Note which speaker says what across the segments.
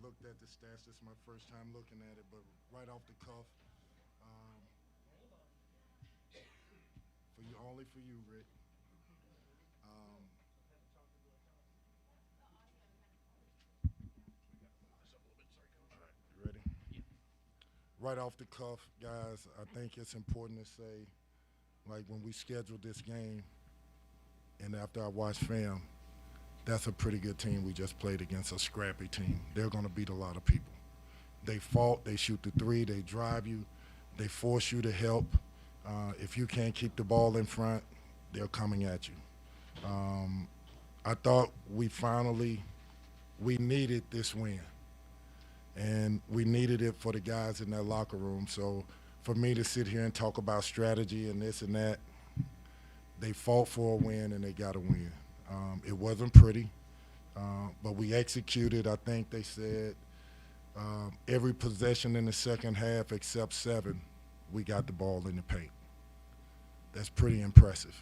Speaker 1: looked at the stats. This is my first time looking at it, but right off the cuff, um, for you, only for you, Rick. Um, you ready? Right off the cuff, guys, I think it's important to say, like when we scheduled this game, and after I watched film, that's a pretty good team we just played against, a scrappy team. They're going to beat a lot of people. They fought, they shoot the three, they drive you, they force you to help. If you can't keep the ball in front, they're coming at you. Um, I thought we needed this win, and we needed it for the guys in that locker room. So for me to sit here and talk about strategy and this and that, they fought for a win and they got a win. It wasn't pretty, but we executed. I think they said every possession in the second half except 7, we got the ball in the paint. That's pretty impressive.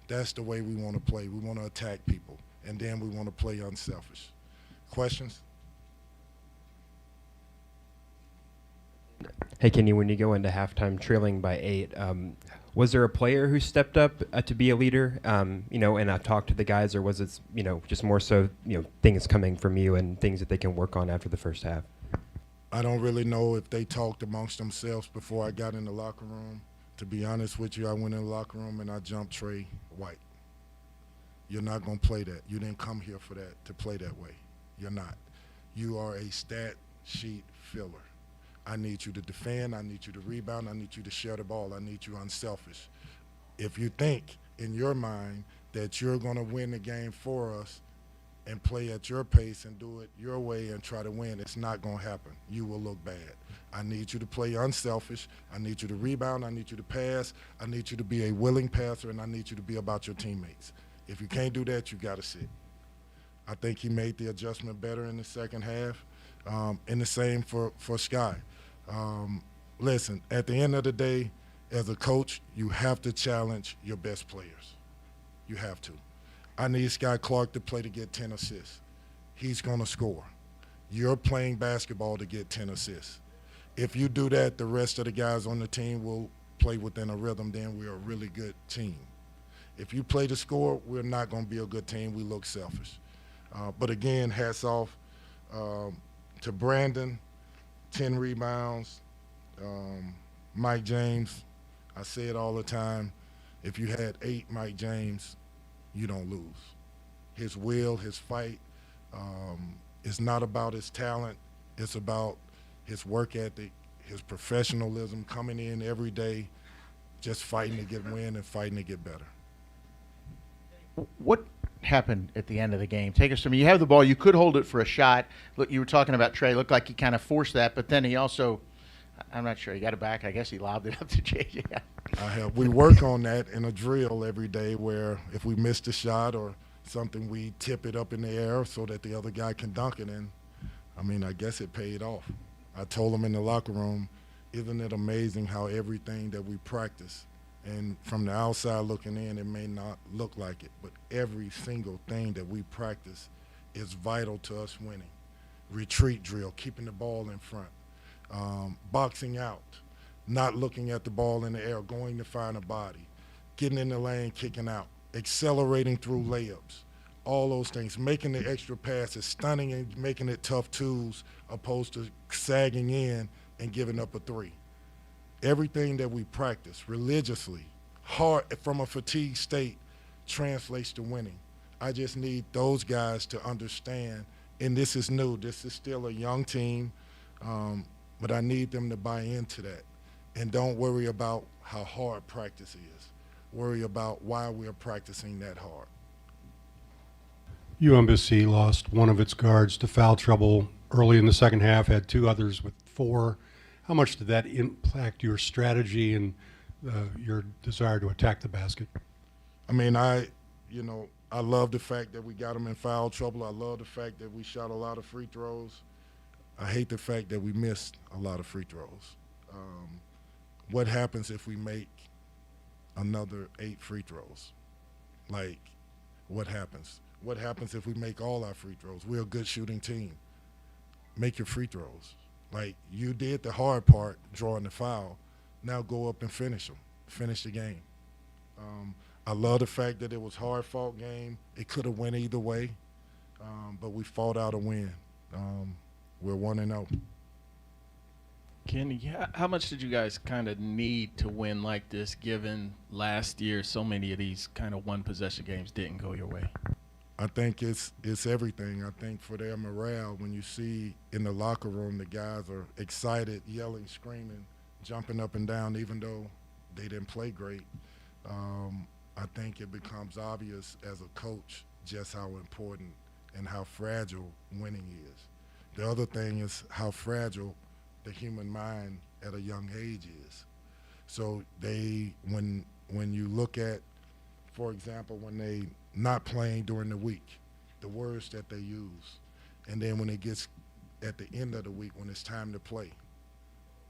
Speaker 1: That's the way we want to play. We want to attack people, and then we want to play unselfish. Questions?
Speaker 2: Hey, Kenny, when you go into halftime trailing by 8, was there a player who stepped up to be a leader, and talked to the guys, or was it, just more so, things coming from you and things that they can work on after the first half?
Speaker 1: I don't really know if they talked amongst themselves before I got in the locker room. To be honest with you, I went in the locker room and I jumped Trey White. You're not going to play that. You didn't come here for that, to play that way. You're not. You are a stat sheet filler. I need you to defend. I need you to rebound. I need you to share the ball. I need you unselfish. If you think in your mind that you're going to win the game for us and play at your pace and do it your way and try to win, it's not going to happen. You will look bad. I need you to play unselfish. I need you to rebound. I need you to pass. I need you to be a willing passer, and I need you to be about your teammates. If you can't do that, you got to sit. I think he made the adjustment better in the second half, and the same for Sky. Listen, at the end of the day, as a coach, you have to challenge your best players. You have to. I need Sky Clark to play to get 10 assists. He's going to score. You're playing basketball to get 10 assists. If you do that, the rest of the guys on the team will play within a rhythm. Then we're a really good team. If you play to score, we're not going to be a good team. We look selfish. But again, hats off to Brandon, 10 rebounds. Mike James, I say it all the time, if you had 8 Mike James, you don't lose. His will, his fight, it's not about his talent. It's about his work ethic, his professionalism, coming in every day, just fighting to get win and fighting to get better.
Speaker 3: What happened at the end of the game? Take us to me. You have the ball. You could hold it for a shot. Look, you were talking about Trey. Looked like he kind of forced that, but then he also, I'm not sure, he got it back. I guess he lobbed it up to JJ.
Speaker 1: We work on that in a drill every day where if we miss the shot or something, we tip it up in the air so that the other guy can dunk it. And, I guess it paid off. I told him in the locker room, isn't it amazing how everything that we practice, and from the outside looking in, it may not look like it, but every single thing that we practice is vital to us winning. Retreat drill, keeping the ball in front, boxing out, not looking at the ball in the air, going to find a body, getting in the lane, kicking out, accelerating through layups, all those things, making the extra passes, stunning and making it tough twos opposed to sagging in and giving up a 3. Everything that we practice religiously, hard from a fatigue state, translates to winning. I just need those guys to understand, and this is new. This is still a young team, but I need them to buy into that. And don't worry about how hard practice is. Worry about why we're practicing that hard.
Speaker 4: UMBC lost one of its guards to foul trouble early in the second half, had 2 others with 4. How much did that impact your strategy and your desire to attack the basket?
Speaker 1: I love the fact that we got them in foul trouble. I love the fact that we shot a lot of free throws. I hate the fact that we missed a lot of free throws. What happens if we make another 8 free throws? Like, what happens? What happens if we make all our free throws? We're a good shooting team. make your free throws. Like, you did the hard part, drawing the foul. Now go up and finish them. Finish the game. I love the fact that it was hard-fought game. It could have went either way, but we fought out a win. We're 1-0.
Speaker 5: Kenny, how much did you guys kind of need to win like this, given last year so many of these kind of one-possession games didn't go your way?
Speaker 1: I think it's everything. I think for their morale, when you see in the locker room the guys are excited, yelling, screaming, jumping up and down, even though they didn't play great, I think it becomes obvious as a coach just how important and how fragile winning is. The other thing is how fragile the human mind at a young age is. So when you look at, for example, when they not playing during the week, the words that they use, and then when it gets at the end of the week when it's time to play,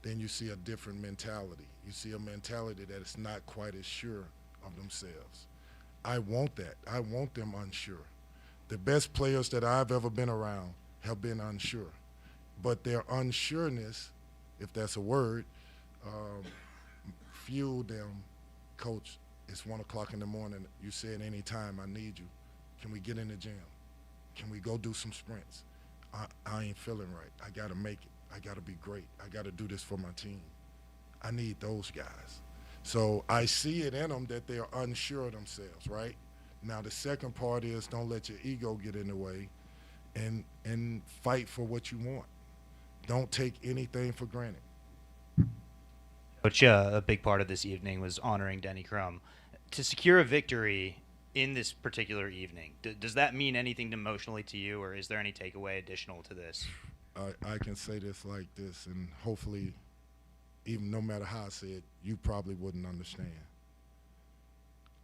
Speaker 1: then you see a different mentality. You see a mentality that is not quite as sure of themselves. I want that. I want them unsure. The best players that I've ever been around have been unsure. But their unsureness, if that's a word, fueled them. Coach, it's 1 o'clock in the morning. You said any time, I need you. Can we get in the gym? Can we go do some sprints? I ain't feeling right. I got to make it. I got to be great. I got to do this for my team. I need those guys. So I see it in them that they're unsure of themselves, right? Now the second part is don't let your ego get in the way and fight for what you want. Don't take anything for granted.
Speaker 6: Coach, a big part of this evening was honoring Denny Crum. To secure a victory in this particular evening, does that mean anything emotionally to you, or is there any takeaway additional to this?
Speaker 1: I can say this like this, and hopefully, even no matter how I say it, you probably wouldn't understand.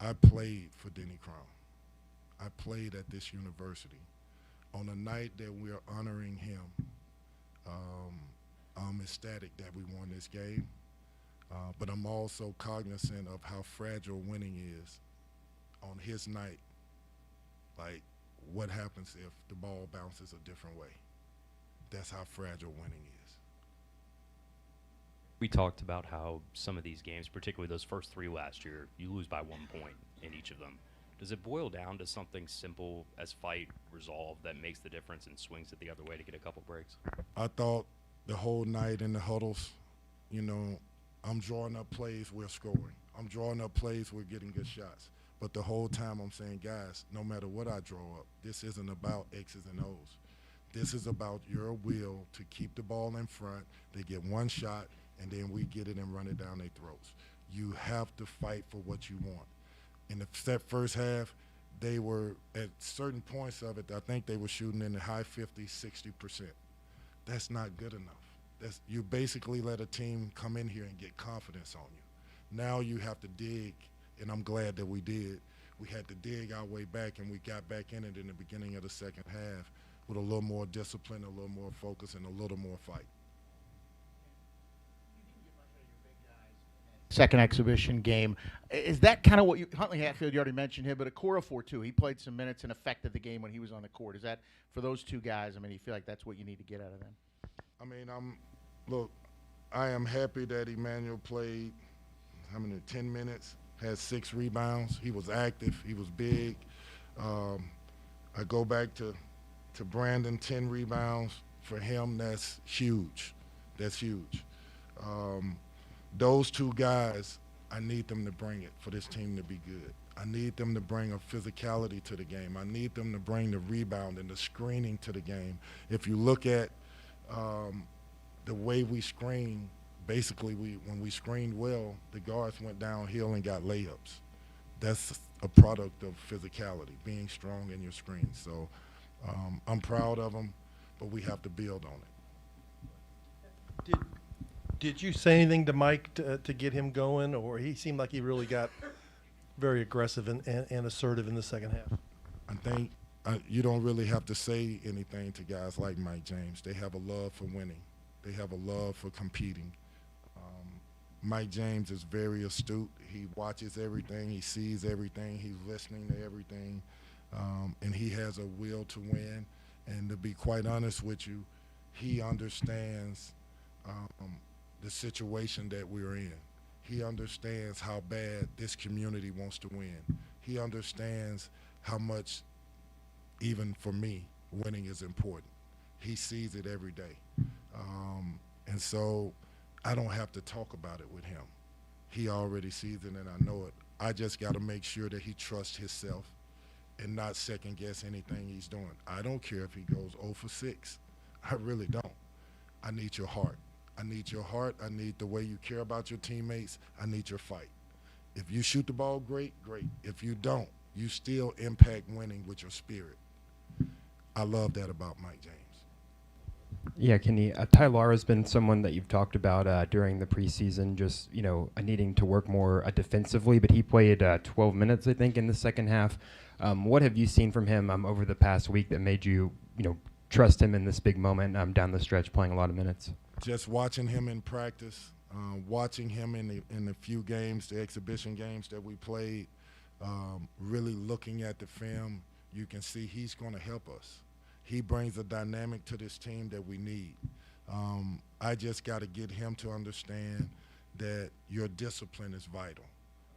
Speaker 1: I played for Denny Crum. I played at this university. On the night that we're honoring him, I'm ecstatic that we won this game, but I'm also cognizant of how fragile winning is on his night. Like, what happens if the ball bounces a different way? That's how fragile winning is.
Speaker 7: We talked about how some of these games, particularly those first 3 last year, you lose by 1 point in each of them. Does it boil down to something simple as fight, resolve, that makes the difference and swings it the other way to get a couple breaks?
Speaker 1: I thought the whole night in the huddles, you know, I'm drawing up plays, we're scoring. I'm drawing up plays, we're getting good shots. But the whole time I'm saying, guys, no matter what I draw up, this isn't about X's and O's. This is about your will to keep the ball in front. They get one shot, and then we get it and run it down their throats. You have to fight for what you want. In the first half, they were, at certain points of it, I think they were shooting in the high 50s, 60%. That's not good enough. You basically let a team come in here and get confidence on you. Now you have to dig, and I'm glad that we did. We had to dig our way back, and we got back in it in the beginning of the second half with a little more discipline, a little more focus, and a little more fight.
Speaker 3: Second exhibition game. Is that kind of what you – Huntley Hatfield, you already mentioned him, but Okorafor, too. He played some minutes and affected the game when he was on the court. Is that – for those two guys, I mean, you feel like that's what you need to get out of them?
Speaker 1: I mean, I am happy that Emmanuel played, 10 minutes, had 6 rebounds. He was active. He was big. I go back to Brandon, 10 rebounds. For him, that's huge. That's huge. Those two guys, I need them to bring it for this team to be good. I need them to bring a physicality to the game. I need them to bring the rebound and the screening to the game. If you look at the way we screen, basically when we screened well, the guards went downhill and got layups. That's a product of physicality, being strong in your screen. So I'm proud of them, but we have to build on it.
Speaker 8: Did you say anything to Mike to get him going, or he seemed like he really got very aggressive and assertive in the second half?
Speaker 1: I think you don't really have to say anything to guys like Mike James. They have a love for winning. They have a love for competing. Mike James is very astute. He watches everything. He sees everything. He's listening to everything. And he has a will to win. And to be quite honest with you, He understands the situation that we're in. He understands how bad this community wants to win. He understands how much, even for me, winning is important. He sees it every day. And so I don't have to talk about it with him. He already sees it and I know it. I just got to make sure that he trusts himself and not second guess anything he's doing. I don't care if he goes 0 for 6. I really don't. I need your heart. I need your heart. I need the way you care about your teammates. I need your fight. If you shoot the ball, great, great. If you don't, you still impact winning with your spirit. I love that about Mike James.
Speaker 2: Yeah, Kenny, Ty Lahr has been someone that you've talked about during the preseason, just, needing to work more defensively, but he played 12 minutes, I think, in the second half. What have you seen from him over the past week that made you, trust him in this big moment down the stretch, playing a lot of minutes?
Speaker 1: Just watching him in practice, watching him in the few games, the exhibition games that we played, really looking at the film, you can see he's going to help us. He brings a dynamic to this team that we need. I just got to get him to understand that your discipline is vital.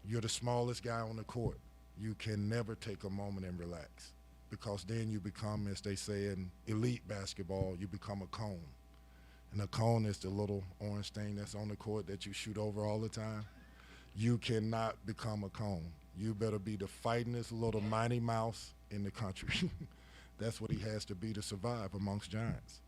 Speaker 1: You're the smallest guy on the court. You can never take a moment and relax, because then you become, as they say in elite basketball, you become a cone. And a cone is the little orange thing that's on the court that you shoot over all the time. You cannot become a cone. You better be the fightingest little Mighty Mouse in the country. That's what he has to be to survive amongst giants.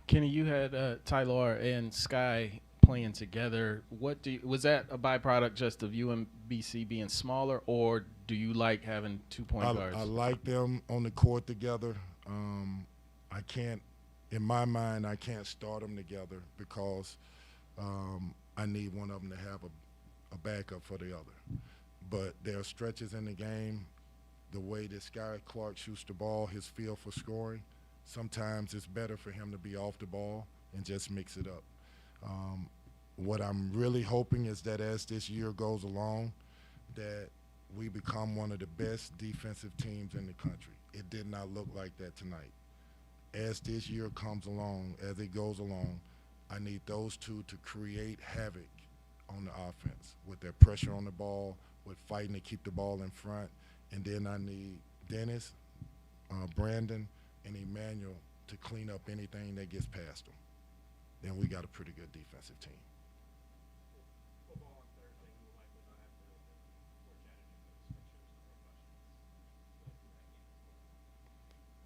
Speaker 5: Kenny, you had Ty Lahr and Sky playing together. Was that a byproduct just of UMBC being smaller, or do you like having 2 point guards?
Speaker 1: I like them on the court together. I can't, in my mind, I can't start them together because I need one of them to have a backup for the other. But there are stretches in the game. The way that Sky Clark shoots the ball, his feel for scoring, sometimes it's better for him to be off the ball and just mix it up. What I'm really hoping is that as this year goes along, that we become one of the best defensive teams in the country. It did not look like that tonight. As this year comes along, as it goes along, I need those two to create havoc on the offense with their pressure on the ball, with fighting to keep the ball in front. And then I need Dennis, Brandon, and Emmanuel to clean up anything that gets past them. Then we got a pretty good defensive team.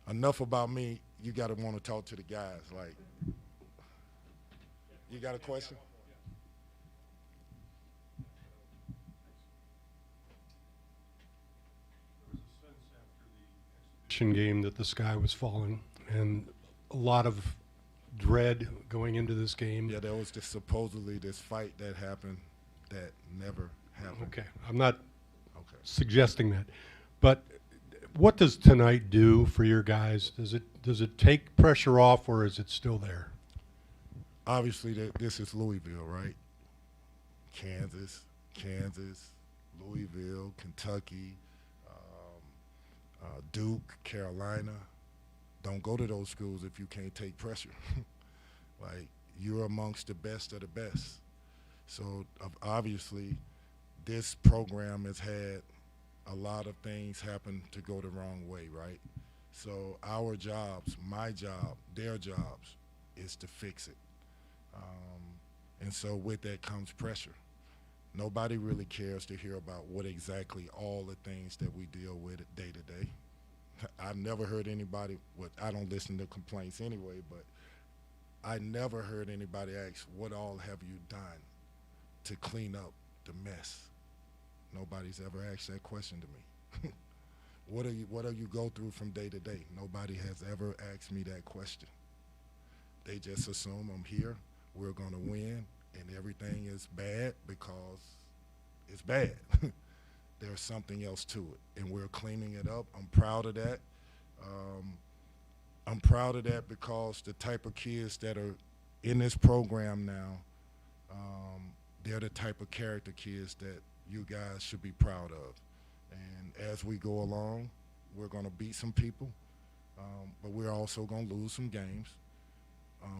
Speaker 1: Enough about me. You got to want to talk to the guys. Like, you got a question?
Speaker 4: Game that the sky was falling, and a lot of dread going into this game.
Speaker 1: Yeah, there was supposedly this fight that happened that never happened.
Speaker 4: Okay, I'm not suggesting that, but what does tonight do for your guys? Does it take pressure off, or is it still there?
Speaker 1: Obviously, this is Louisville, right? Kansas, Louisville, Kentucky, Duke, Carolina. Don't go to those schools if you can't take pressure. Like, you're amongst the best of the best. So obviously, this program has had a lot of things happen to go the wrong way, right? So our jobs, my job, their jobs, is to fix it. And so with that comes pressure. Nobody really cares to hear about what exactly all the things that we deal with day to day. I've never heard anybody, I don't listen to complaints anyway, but I never heard anybody ask, what all have you done to clean up the mess? Nobody's ever asked that question to me. What do you go through from day to day? Nobody has ever asked me that question. They just assume I'm here, we're going to win, and everything is bad because it's bad. There's something else to it, and we're cleaning it up. I'm proud of that. I'm proud of that because the type of kids that are in this program now, they're the type of character kids that you guys should be proud of. And as we go along, we're going to beat some people. But we're also going to lose some games.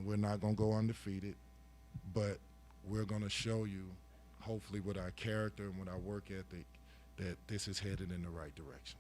Speaker 1: We're not going to go undefeated, but we're going to show you, hopefully with our character and with our work ethic, that this is headed in the right direction.